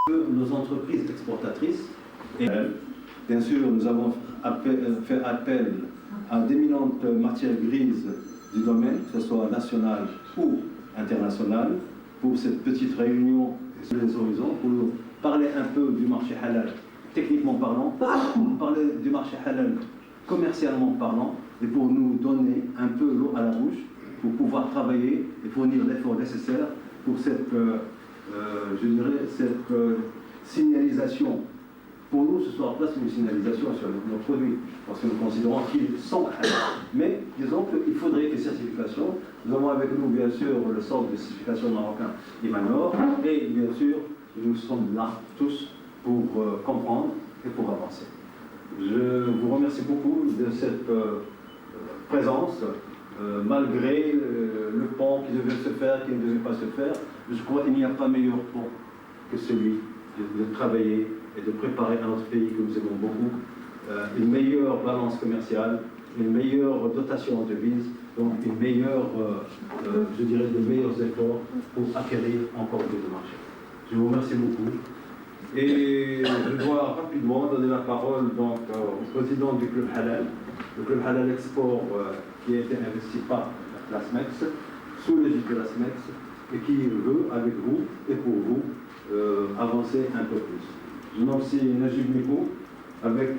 Nos entreprises exportatrices, et bien sûr, nous avons fait appel à d'éminentes matières grises du domaine, que ce soit national ou international, pour cette petite réunion sur les horizons, pour nous parler un peu du marché halal, techniquement parlant, pour parler du marché halal, commercialement parlant, et pour nous donner un peu l'eau à la bouche, pour pouvoir travailler et fournir l'effort nécessaire pour cette, je dirais, cette signalisation. Pour nous, ce soit presque une signalisation sur nos produits, parce que nous considérons qu'ils sont halal. Mais disons qu'il faudrait une certification. Nous avons avec nous, bien sûr, le centre de certification marocain Imanor, et bien sûr, nous sommes là tous pour comprendre et pour avancer. Je vous remercie beaucoup de cette présence, malgré le pont qui devait se faire, qui ne devait pas se faire. Je crois qu'il n'y a pas meilleur pont que celui de travailler et de préparer à notre pays que nous aimons beaucoup une meilleure balance commerciale, une meilleure dotation en devises, donc une meilleure, je dirais, de meilleurs efforts pour acquérir encore plus de marchés. Je vous remercie beaucoup. Et je dois rapidement donner la parole donc, au président du Club Halal, le Club Halal Export qui a été investi par la SMEX, sous l'égide de la SMEX, et qui veut, avec vous et pour vous, avancer un peu plus. Je nomme aussi Najib Miko, avec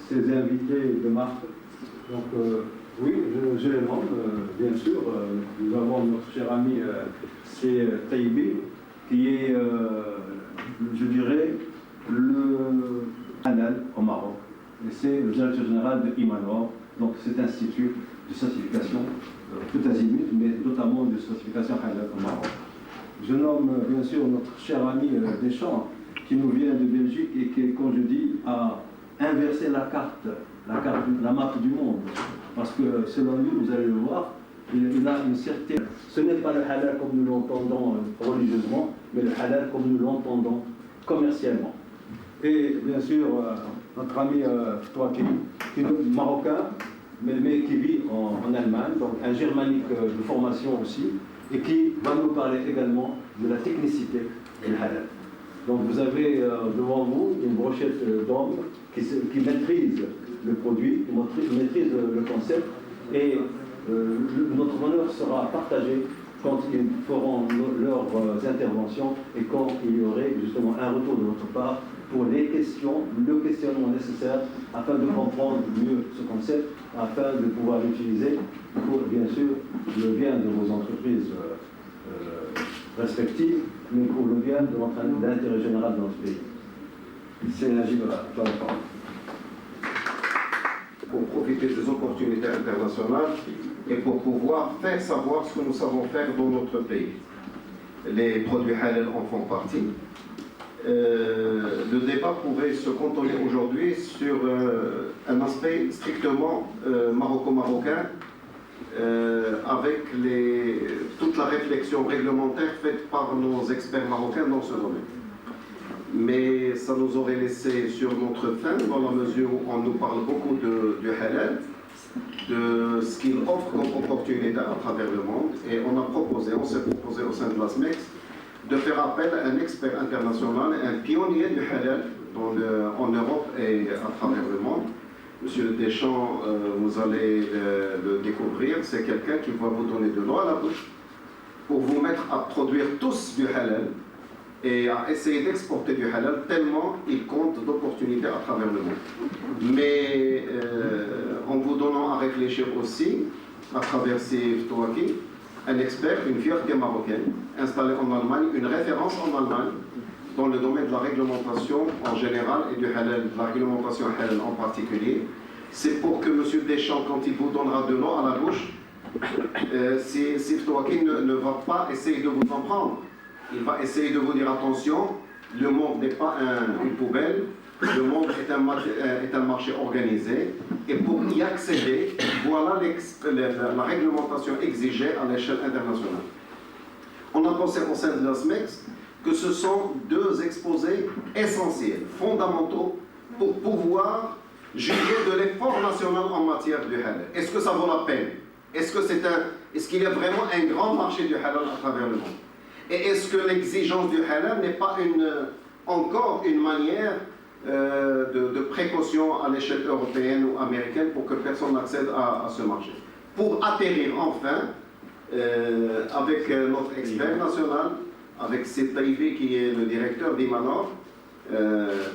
ses invités de marque. Donc, oui, je les nomme, bien sûr. Nous avons notre cher ami, c'est Taïbi, qui est, je dirais, le halal au Maroc. Et c'est le directeur général de Imanor, donc cet institut de certification tout azimut, mais notamment de certification halal au Maroc. Je nomme bien sûr notre cher ami Deschamps, qui nous vient de Belgique et qui, comme je dis, a inversé la map du monde. Parce que selon lui, vous allez le voir, il a une certaine... Ce n'est pas le halal comme nous l'entendons religieusement, mais le halal comme nous l'entendons commercialement. Et bien sûr, notre ami Touaki, qui est marocain, mais qui vit en Allemagne, donc un germanique de formation aussi, et qui va nous parler également de la technicité du halal. Donc vous avez devant vous une brochette d'hommes qui maîtrisent le produit, qui maîtrisent le concept, et notre bonheur sera partagé quand ils feront leurs interventions et quand il y aurait justement un retour de notre part pour les questions, le questionnement nécessaire afin de comprendre mieux ce concept, afin de pouvoir l'utiliser pour, bien sûr, le bien de vos entreprises respectives, mais pour le bien de l'intérêt général de notre pays. C'est Najib, toi la parole. Pour profiter des opportunités internationales et pour pouvoir faire savoir ce que nous savons faire dans notre pays. Les produits halal en font partie. Le débat pourrait se cantonner aujourd'hui sur un aspect strictement maroco-marocain, avec toute la réflexion réglementaire faite par nos experts marocains dans ce domaine. Mais ça nous aurait laissé sur notre faim, dans la mesure où on nous parle beaucoup du halal, de ce qu'il offre comme opportunité à travers le monde. Et on s'est proposé au sein de la SMEX de faire appel à un expert international, un pionnier du halal en Europe et à travers le monde. Monsieur Deschamps, vous allez le découvrir, c'est quelqu'un qui va vous donner de l'eau à la bouche pour vous mettre à produire tous du halal et à essayer d'exporter du halal tellement il compte d'opportunités à travers le monde. Mais en vous donnant à réfléchir aussi, à travers Sif Touaki, un expert, une fierté marocaine, installé en Allemagne, une référence en Allemagne dans le domaine de la réglementation en général et du halal, de la réglementation halal en particulier. C'est pour que M. Deschamps, quand il vous donnera de l'eau à la bouche, Sif Touaki ne va pas essayer de vous en prendre. Il va essayer de vous dire attention, le monde n'est pas une poubelle, le monde est un marché organisé, et pour y accéder, voilà la réglementation exigée à l'échelle internationale. On a pensé au sein de la SMEX que ce sont deux exposés essentiels, fondamentaux, pour pouvoir juger de l'effort national en matière du halal. Est-ce que ça vaut la peine? Est-ce qu'il y a vraiment un grand marché du halal à travers le monde? Et est-ce que l'exigence du halal n'est pas encore une manière de précaution à l'échelle européenne ou américaine pour que personne n'accède à ce marché. Pour atterrir enfin, avec notre expert national, avec Sid Taïbi qui est le directeur d'Imanor,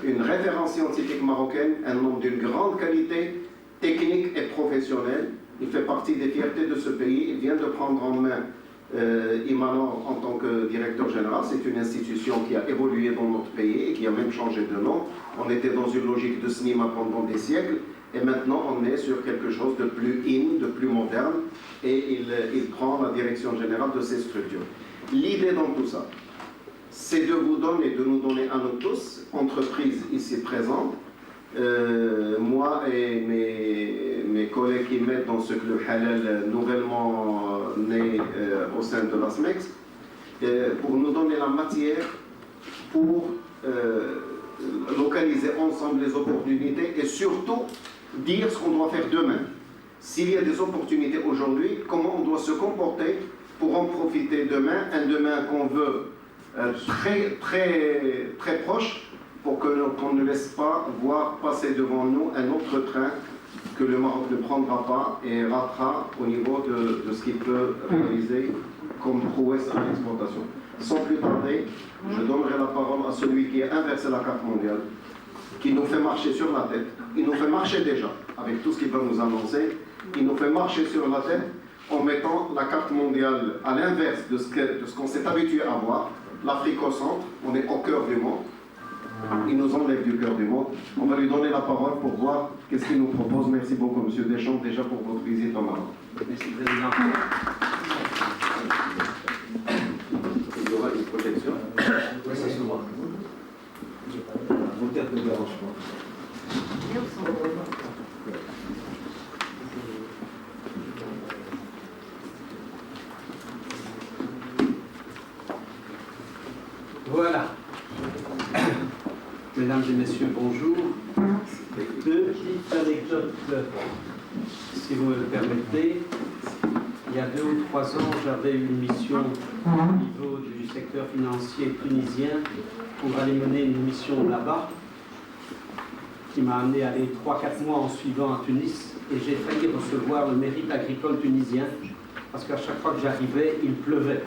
une référence scientifique marocaine, un homme d'une grande qualité technique et professionnelle. Il fait partie des fiertés de ce pays. Il vient de prendre en main Imanor en tant que directeur général. C'est une institution qui a évolué dans notre pays et qui a même changé de nom. On était dans une logique de cinéma pendant des siècles et maintenant on est sur quelque chose de plus de plus moderne et il prend la direction générale de ces structures. L'idée dans tout ça, c'est de vous donner, de nous donner à nous tous, entreprises ici présentes, moi et mes collègues qui mettent dans ce club halal nouvellement né au sein de la SMEX, pour nous donner la matière pour localiser ensemble les opportunités et surtout dire ce qu'on doit faire demain. S'il y a des opportunités aujourd'hui, comment on doit se comporter pour en profiter demain, un demain qu'on veut très proche, pour qu'on ne laisse pas voir passer devant nous un autre train que le Maroc ne prendra pas et ratera au niveau de ce qu'il peut réaliser comme prouesse à l'exportation. Sans plus tarder, je donnerai la parole à celui qui a inversé la carte mondiale, qui nous fait marcher sur la tête. Il nous fait marcher déjà, avec tout ce qu'il va nous annoncer. Il nous fait marcher sur la tête en mettant la carte mondiale à l'inverse de ce qu'on s'est habitué à voir. L'Afrique au centre, on est au cœur du monde. Il nous enlève du cœur du monde. On va lui donner la parole pour voir qu'est-ce qu'il nous propose. Merci beaucoup, M. Deschamps, déjà pour votre visite au Maroc. Merci, Président. Il y aura une projection. Oui, ça se voit. Vos têtes ne dérangent pas. Voilà. Mesdames et messieurs, bonjour. Deux petites anecdotes, si vous me le permettez. Il y a 2 ou 3 ans, j'avais une mission au niveau du secteur financier tunisien pour aller mener une mission là-bas qui m'a amené à aller 3-4 mois en suivant à Tunis et j'ai failli recevoir le mérite agricole tunisien parce qu'à chaque fois que j'arrivais, il pleuvait.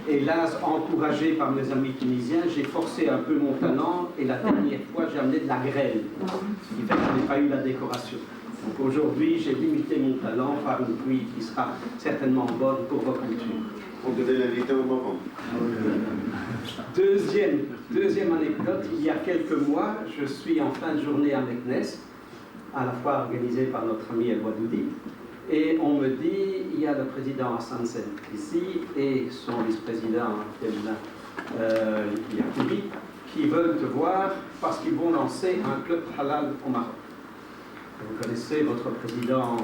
Et là, encouragé par mes amis tunisiens, j'ai forcé un peu mon talent et la dernière fois, j'ai amené de la grêle, ce qui fait que je n'ai pas eu la décoration. Donc aujourd'hui, j'ai limité mon talent par une pluie qui sera certainement bonne pour vos cultures. On devait l'inviter au Maroc. Deuxième anecdote, il y a quelques mois, je suis en fin de journée à Meknès, à la fois organisée par notre ami El Wadoudi, et on me dit, il y a le président Hassan Sen ici et son vice-président Yacoubi qui veulent te voir parce qu'ils vont lancer un club halal au Maroc. Vous connaissez votre président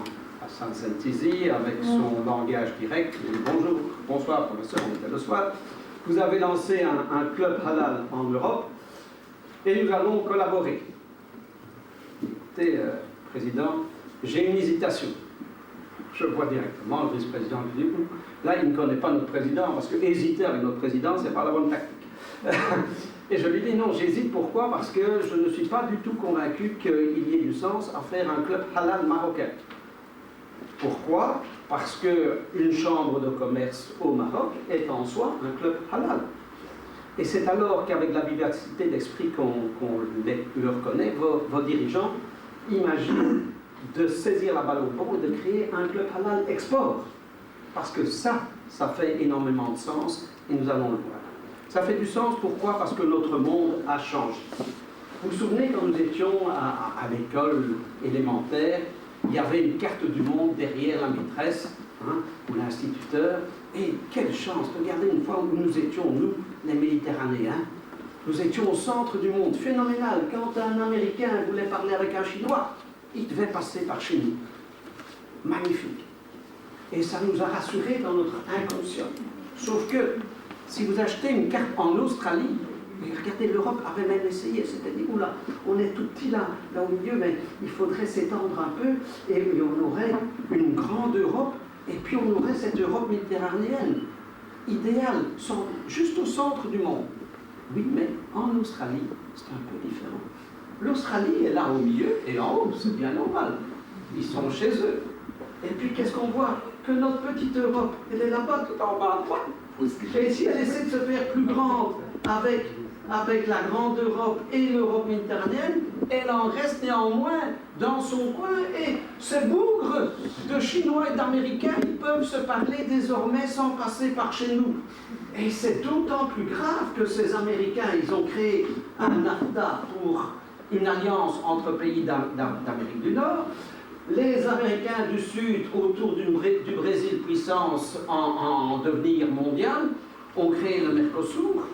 Hassan Sentizi avec son langage direct. Il dit bonjour, bonsoir professeur, on était le soir. Vous avez lancé un club halal en Europe et nous allons collaborer. Écoutez, président, j'ai une hésitation. Je vois directement le vice-président qui dit là, il ne connaît pas notre président parce que hésiter avec notre président, c'est pas la bonne tactique. Et je lui dis non, j'hésite. Pourquoi? Parce que je ne suis pas du tout convaincu qu'il y ait du sens à faire un club halal marocain. Pourquoi? Parce qu'une chambre de commerce au Maroc est en soi un club halal. Et c'est alors qu'avec la vivacité d'esprit qu'on leur connaît, vos dirigeants imaginent de saisir la balle au bon et de créer un club halal export. Parce que ça fait énormément de sens et nous allons le voir. Ça fait du sens, pourquoi? Parce que notre monde a changé. Vous vous souvenez quand nous étions à l'école élémentaire, il y avait une carte du monde derrière la maîtresse, ou l'instituteur, et quelle chance, regardez une fois où nous étions, nous, les Méditerranéens, nous étions au centre du monde, phénoménal. Quand un Américain voulait parler avec un Chinois, il devait passer par chez nous. Magnifique. Et ça nous a rassurés dans notre inconscient. Sauf que, si vous achetez une carte en Australie, regardez, l'Europe avait même essayé, c'était dit, oula, on est tout petit là au milieu, mais il faudrait s'étendre un peu, et on aurait une grande Europe, et puis on aurait cette Europe méditerranéenne, idéale, juste au centre du monde. Oui, mais en Australie, c'est un peu différent. L'Australie est là au milieu et en haut, c'est bien normal. Ils sont chez eux. Et puis, qu'est-ce qu'on voit? Que notre petite Europe, elle est là-bas, tout en bas à droite. Et si elle essaie de se faire plus grande avec la grande Europe et l'Europe méditerranéenne, elle en reste néanmoins dans son coin. Et ces bougres de Chinois et d'Américains, ils peuvent se parler désormais sans passer par chez nous. Et c'est d'autant plus grave que ces Américains, ils ont créé un NAFTA pour une alliance entre pays d'Amérique du Nord. Les Américains du Sud, autour du Brésil puissance en devenir mondial, ont créé le Mercosur.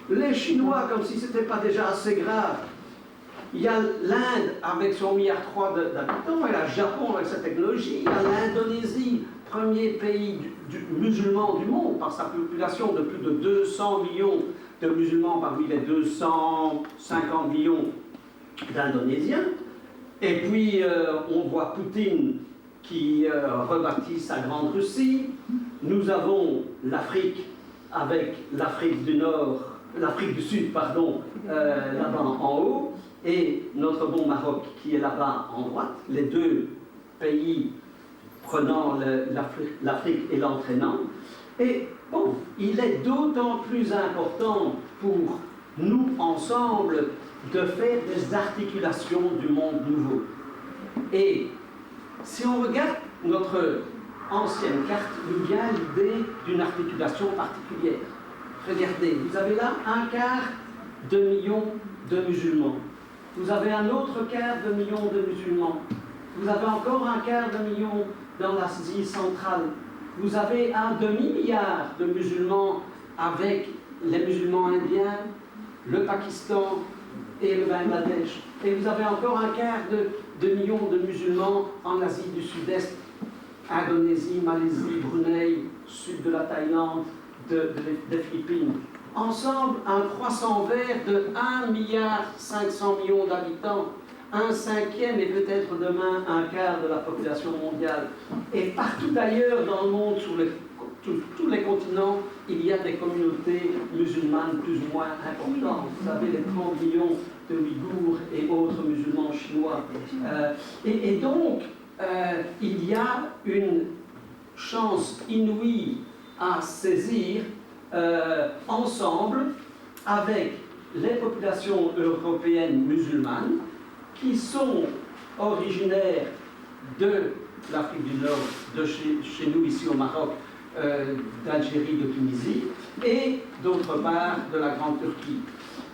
Les Chinois, comme si ce n'était pas déjà assez grave, il y a l'Inde avec son 1,3 milliard d'habitants, et le Japon avec sa technologie, il y a l'Indonésie, premier pays musulman du monde, par sa population de plus de 200 millions de musulmans parmi les 250 millions d'Indonésiens. Et puis, on voit Poutine qui rebâtit sa grande Russie. Nous avons l'Afrique avec l'Afrique du Sud, là-bas en haut, et notre bon Maroc qui est là-bas en droite, les deux pays prenant l'Afrique et l'entraînant. Et bon, il est d'autant plus important pour nous, ensemble, de faire des articulations du monde nouveau. Et si on regarde notre ancienne carte, il y a l'idée d'une articulation particulière. Regardez, vous avez là 1/4 million de musulmans. Vous avez un autre 1/4 million de musulmans. Vous avez encore 1/4 million dans l'Asie centrale. Vous avez un demi-milliard de musulmans avec les musulmans indiens, le Pakistan et le Bangladesh. Et vous avez encore 1/4 million de musulmans en Asie du Sud-Est, Indonésie, Malaisie, Brunei, sud de la Thaïlande, des Philippines. Ensemble, un croissant vert de 1,5 milliard d'habitants, 1/5 et peut-être demain 1/4 de la population mondiale. Et partout ailleurs dans le monde, sur tous les continents, il y a des communautés musulmanes plus ou moins importantes. Vous avez les 30 millions de Ouïghours et autres musulmans chinois. Et donc, il y a une chance inouïe à saisir ensemble avec les populations européennes musulmanes qui sont originaires de l'Afrique du Nord, de chez nous ici au Maroc, d'Algérie, de Tunisie, et d'autre part de la Grande Turquie.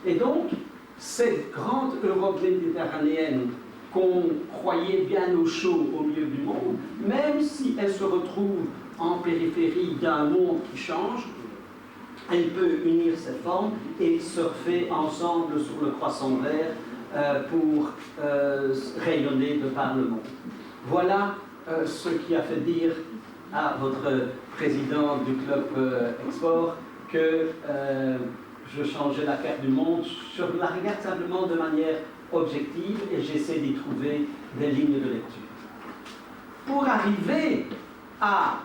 Et donc, cette grande Europe méditerranéenne qu'on croyait bien au chaud au milieu du monde, même si elle se retrouve en périphérie d'un monde qui change, elle peut unir ses formes et surfer ensemble sur le croissant vert pour rayonner de par le monde. Voilà ce qui a fait dire à votre président du club Export que je changeais la carte du monde. Je la regarde simplement de manière objective et j'essaie d'y trouver des lignes de lecture. Pour arriver à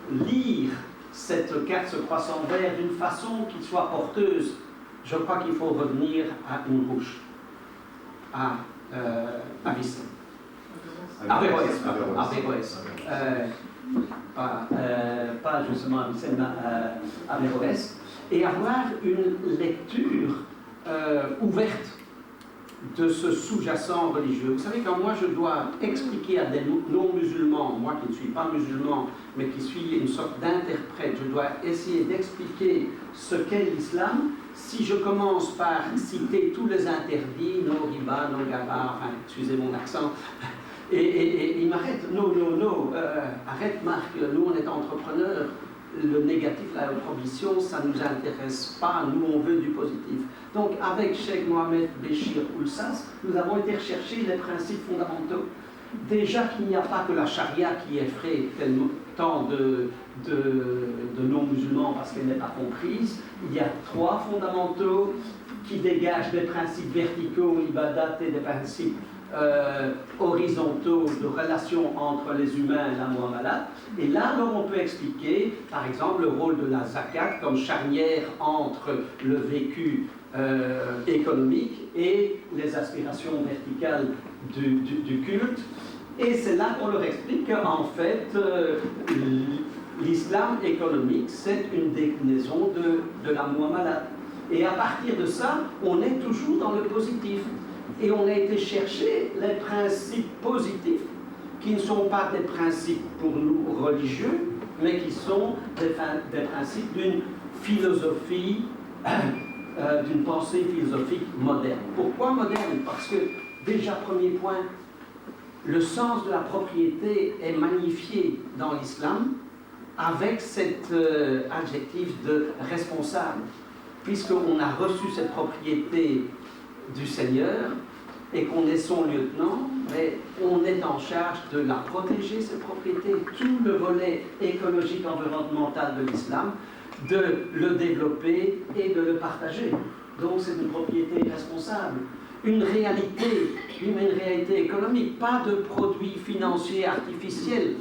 lire cette carte, ce croissant vert, d'une façon qui soit porteuse, je crois qu'il faut revenir à une rouge, à Avicenne. Averroès. Pas justement Avicenne, Averroès. Et avoir une lecture ouverte de ce sous-jacent religieux. Vous savez, quand moi je dois expliquer à des non-musulmans, moi qui ne suis pas musulman, mais qui suis une sorte d'interprète, je dois essayer d'expliquer ce qu'est l'islam. Si je commence par citer tous les interdits, no riba, no gaba, enfin, excusez mon accent, et il m'arrête, arrête Marc, nous on est entrepreneurs, le négatif, la prohibition, ça ne nous intéresse pas, nous on veut du positif. Donc avec Cheikh Mohamed Béchir Oulsas, nous avons été rechercher les principes fondamentaux. Déjà qu'il n'y a pas que la charia qui effraie tant de non-musulmans parce qu'elle n'est pas comprise, il y a 3 fondamentaux qui dégagent des principes verticaux, l'ibadat, et des principes horizontaux de relations entre les humains et la muamalat. Et là, alors, on peut expliquer, par exemple, le rôle de la zakat comme charnière entre le vécu économique et les aspirations verticales du culte. Et c'est là qu'on leur explique qu'en fait, l'islam économique, c'est une déclinaison de la muamalat. Et à partir de ça, on est toujours dans le positif. Et on a été chercher les principes positifs, qui ne sont pas des principes pour nous religieux, mais qui sont des principes d'une philosophie, d'une pensée philosophique moderne. Pourquoi moderne? Parce que, déjà, premier point, le sens de la propriété est magnifié dans l'islam avec cet adjectif de responsable, puisqu'on a reçu cette propriété du Seigneur et qu'on est son lieutenant, mais on est en charge de la protéger, cette propriété, tout le volet écologique, environnemental de l'islam, de le développer et de le partager. Donc c'est une propriété responsable. Une réalité économique, pas de produits financiers artificiels,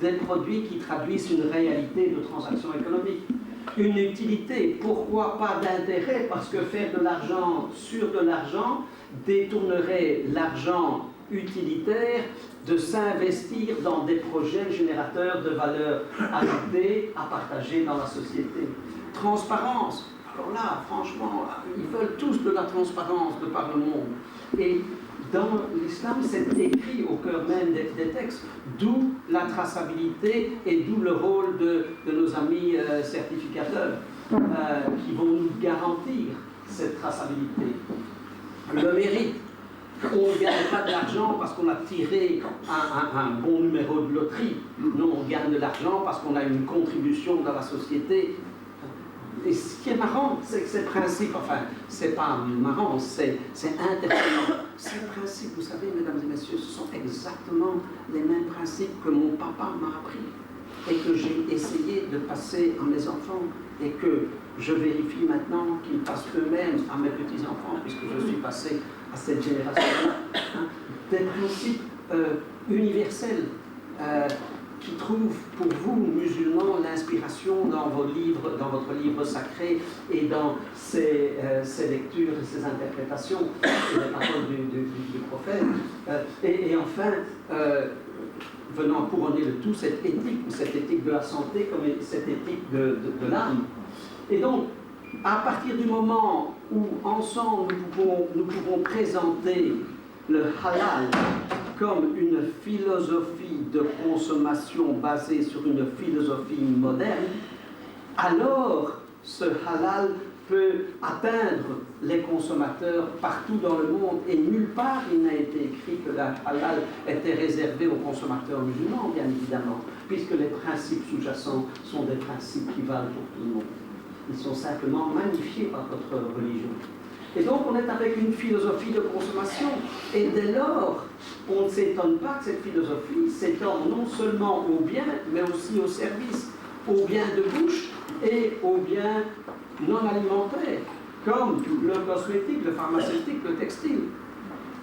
des produits qui traduisent une réalité de transaction économique. Une utilité, pourquoi pas d'intérêt? Parce que faire de l'argent sur de l'argent détournerait l'argent utilitaire de s'investir dans des projets générateurs de valeur ajoutée à partager dans la société. Transparence. Alors là, franchement, ils veulent tous de la transparence de par le monde. Et dans l'islam, c'est écrit au cœur même des textes, d'où la traçabilité et d'où le rôle de nos amis certificateurs qui vont nous garantir cette traçabilité. Le mérite. On ne gagne pas de l'argent parce qu'on a tiré un bon numéro de loterie. Non, on gagne de l'argent parce qu'on a une contribution dans la société. Et ce qui est marrant, c'est que ces principes, enfin, c'est pas marrant, c'est intéressant. Ces principes, vous savez, mesdames et messieurs, ce sont exactement les mêmes principes que mon papa m'a appris et que j'ai essayé de passer à mes enfants et que je vérifie maintenant qu'ils passent eux-mêmes à mes petits-enfants puisque je suis passé à cette génération-là. Hein, des principes universels qui trouvent pour vous, musulmans, l'inspiration dans vos livres, dans votre livre sacré et dans ces lectures et ces interprétations des paroles du prophète. Et enfin, venant couronner le tout, cette éthique de la santé comme cette éthique de l'âme. Et donc, à partir du moment où, ensemble, nous pouvons présenter le halal comme une philosophie de consommation basée sur une philosophie moderne, alors ce halal peut atteindre les consommateurs partout dans le monde et nulle part il n'a été écrit que le halal était réservé aux consommateurs musulmans, bien évidemment, puisque les principes sous-jacents sont des principes qui valent pour tout le monde. Ils sont simplement magnifiés par notre religion. Et donc on est avec une philosophie de consommation et dès lors on ne s'étonne pas que cette philosophie s'étende non seulement aux biens mais aussi aux services, aux biens de bouche et aux biens non alimentaires comme le cosmétique, le pharmaceutique, le textile.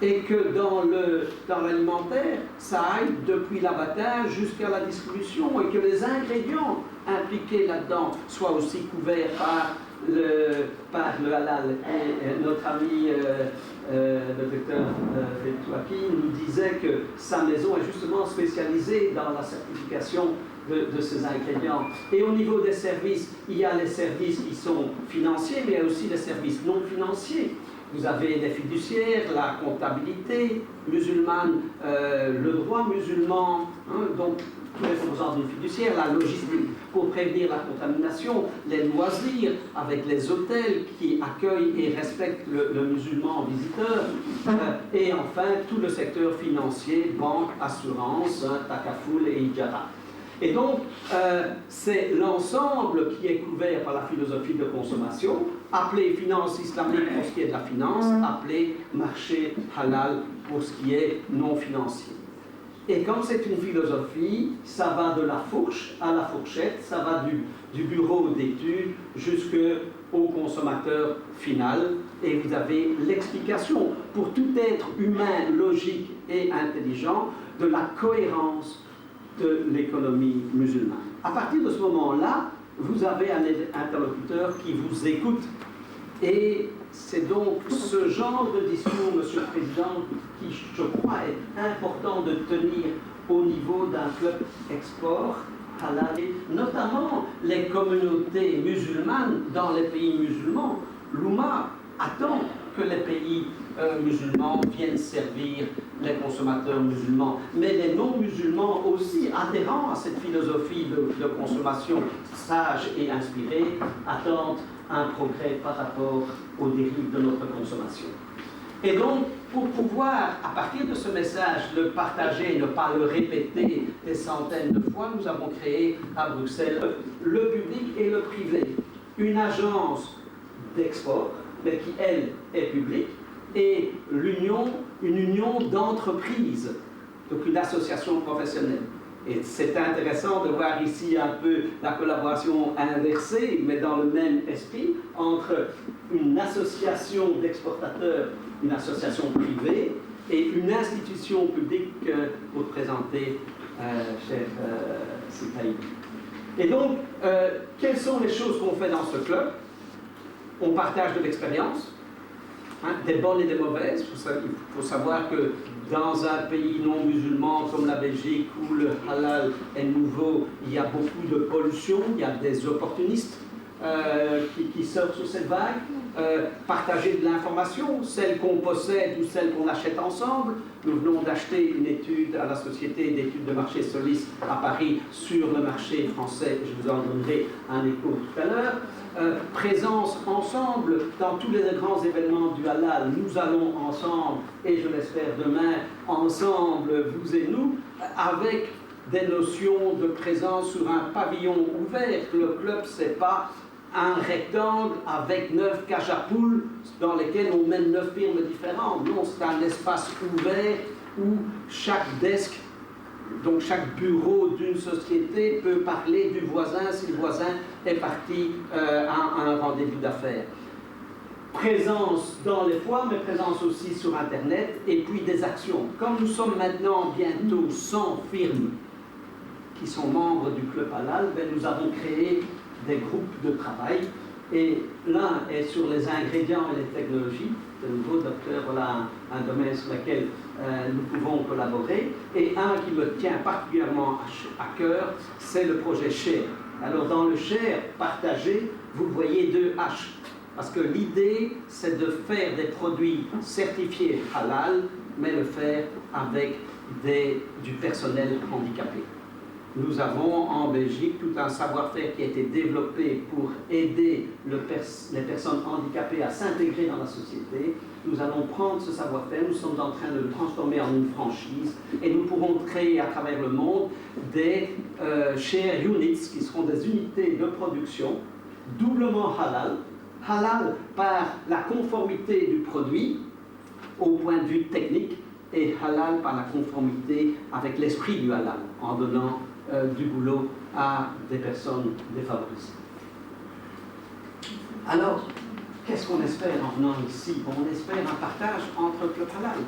Et que dans l'alimentaire, ça aille depuis l'abattage jusqu'à la distribution et que les ingrédients impliqués là-dedans soient aussi couverts par le halal. Et notre ami le docteur Fetouaki nous disait que sa maison est justement spécialisée dans la certification de ces ingrédients. Et au niveau des services, il y a les services qui sont financiers, mais il y a aussi les services non financiers. Vous avez les fiduciaires, la comptabilité musulmane, le droit musulman, hein, donc tous les composants d'une fiduciaire, la logistique pour prévenir la contamination, les loisirs avec les hôtels qui accueillent et respectent le musulman visiteur, et enfin tout le secteur financier, banque, assurance, takafoul et ijara. Et donc, c'est l'ensemble qui est couvert par la philosophie de consommation, appelé finance islamique pour ce qui est de la finance, appelé marché halal pour ce qui est non financier. Et comme c'est une philosophie, ça va de la fourche à la fourchette, ça va du bureau d'études jusqu'au consommateur final. Et vous avez l'explication pour tout être humain, logique et intelligent de la cohérence de l'économie musulmane. À partir de ce moment-là, vous avez un interlocuteur qui vous écoute. Et c'est donc ce genre de discours, Monsieur le Président, qui, je crois, est important de tenir au niveau d'un club export halal, notamment les communautés musulmanes dans les pays musulmans. L'Oumma attend que les pays musulmans viennent servir les consommateurs musulmans, mais les non-musulmans aussi, adhérents à cette philosophie de consommation sage et inspirée, attendent un progrès par rapport aux dérives de notre consommation. Et donc, pour pouvoir, à partir de ce message, le partager et ne pas le répéter des centaines de fois, nous avons créé à Bruxelles le public et le privé, une agence d'export, mais qui, elle, est publique, et une union d'entreprises, donc une association professionnelle. Et c'est intéressant de voir ici un peu la collaboration inversée, mais dans le même esprit, entre une association d'exportateurs, une association privée, et une institution publique que vous présentez, cher Sitaï. Et donc, quelles sont les choses qu'on fait dans ce club? On partage de l'expérience, des bonnes et des mauvaises. Il faut savoir que dans un pays non musulman comme la Belgique, où le halal est nouveau, il y a beaucoup de pollution, il y a des opportunistes qui surfent sur cette vague. Partager de l'information, celle qu'on possède ou celle qu'on achète ensemble. Nous venons d'acheter une étude à la Société d'études de marché Solis à Paris sur le marché français. Je vous en donnerai un écho tout à l'heure. Présence ensemble dans tous les grands événements du halal. Nous allons ensemble, et je l'espère demain, ensemble, vous et nous, avec des notions de présence sur un pavillon ouvert. Le club, c'est pas un rectangle avec 9 cages à poules dans lesquelles on mène 9 firmes différentes. Non, c'est un espace ouvert où chaque desk, donc chaque bureau d'une société peut parler du voisin si le voisin est parti à un rendez-vous d'affaires. Présence dans les foires, mais présence aussi sur Internet, et puis des actions. Comme nous sommes maintenant bientôt 100 firmes qui sont membres du Club Halal, nous avons créé des groupes de travail, et l'un est sur les ingrédients et les technologies. De nouveau, docteur, voilà un domaine sur lequel nous pouvons collaborer, et un qui me tient particulièrement à cœur, c'est le projet Share. Alors dans le Share partagé, vous voyez 2 H, parce que l'idée c'est de faire des produits certifiés halal, mais le faire avec du personnel handicapé. Nous avons en Belgique tout un savoir-faire qui a été développé pour aider les personnes handicapées à s'intégrer dans la société. Nous allons prendre ce savoir-faire, nous sommes en train de le transformer en une franchise, et nous pourrons créer à travers le monde des share units, qui seront des unités de production doublement halal. Halal par la conformité du produit au point de vue technique, et halal par la conformité avec l'esprit du halal, en donnant du boulot à des personnes défavorisées. Alors, qu'est-ce qu'on espère en venant ici? On espère un partage entre Club Halal.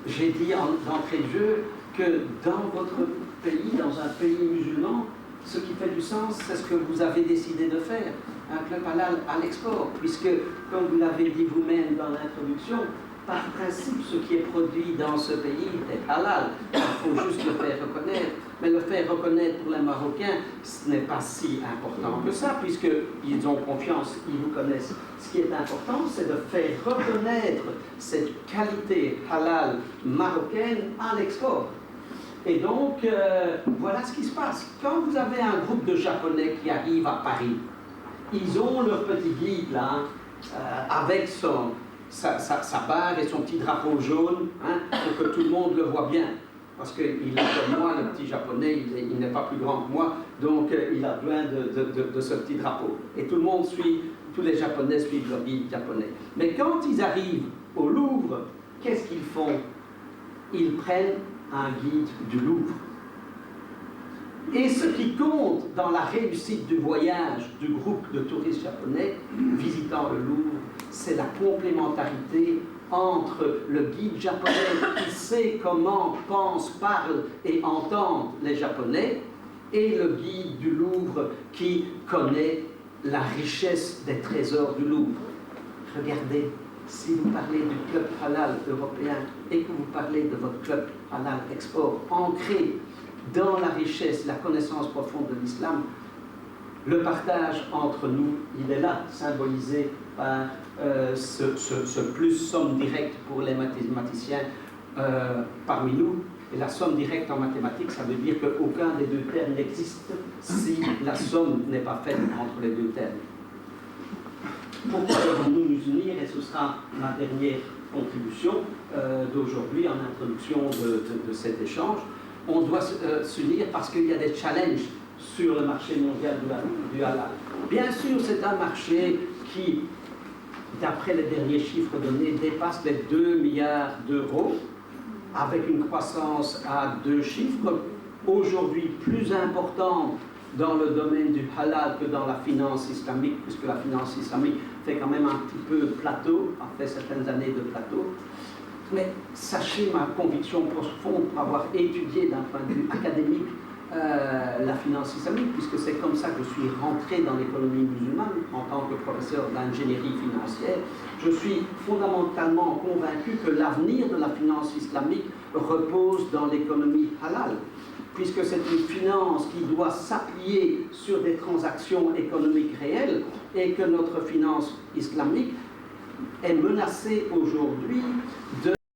J'ai dit d'entrée de jeu que dans votre pays, dans un pays musulman, ce qui fait du sens, c'est ce que vous avez décidé de faire, un Club Halal à l'export, puisque, comme vous l'avez dit vous-même dans l'introduction, par principe, ce qui est produit dans ce pays est halal. Il faut juste le faire reconnaître. Mais le faire reconnaître pour les Marocains, ce n'est pas si important que ça, puisqu'ils ont confiance, ils vous connaissent. Ce qui est important, c'est de faire reconnaître cette qualité halal marocaine à l'export. Et donc, voilà ce qui se passe. Quand vous avez un groupe de Japonais qui arrive à Paris, ils ont leur petit guide là, avec sa barre et son petit drapeau jaune, pour que tout le monde le voit bien. Parce qu'il est comme moi, le petit japonais, il n'est pas plus grand que moi, donc il a besoin de ce petit drapeau. Et tout le monde suit, tous les Japonais suivent leur guide japonais. Mais quand ils arrivent au Louvre, qu'est-ce qu'ils font? Ils prennent un guide du Louvre. Et ce qui compte dans la réussite du voyage du groupe de touristes japonais visitant le Louvre, c'est la complémentarité entre le guide japonais qui sait comment pensent, parlent et entendent les Japonais et le guide du Louvre qui connaît la richesse des trésors du Louvre. Regardez, si vous parlez du club halal européen et que vous parlez de votre club halal export ancré dans la richesse, la connaissance profonde de l'islam, le partage entre nous, il est là, symbolisé par ce plus somme directe pour les mathématiciens parmi nous. Et la somme directe en mathématiques, ça veut dire qu'aucun des deux termes n'existe si la somme n'est pas faite entre les deux termes. Pourquoi devons-nous nous unir? Et ce sera ma dernière contribution d'aujourd'hui en introduction de cet échange. On doit s'unir parce qu'il y a des challenges sur le marché mondial du halal. Bien sûr, c'est un marché qui, d'après les derniers chiffres donnés, dépasse les 2 milliards d'euros, avec une croissance à 2 chiffres, aujourd'hui plus importante dans le domaine du halal que dans la finance islamique, puisque la finance islamique fait quand même un petit peu plateau, a fait certaines années de plateau. Mais sachez ma conviction profonde pour avoir étudié d'un point de vue académique la finance islamique, puisque c'est comme ça que je suis rentré dans l'économie musulmane en tant que professeur d'ingénierie financière. Je suis fondamentalement convaincu que l'avenir de la finance islamique repose dans l'économie halal, puisque c'est une finance qui doit s'appuyer sur des transactions économiques réelles et que notre finance islamique est menacée aujourd'hui de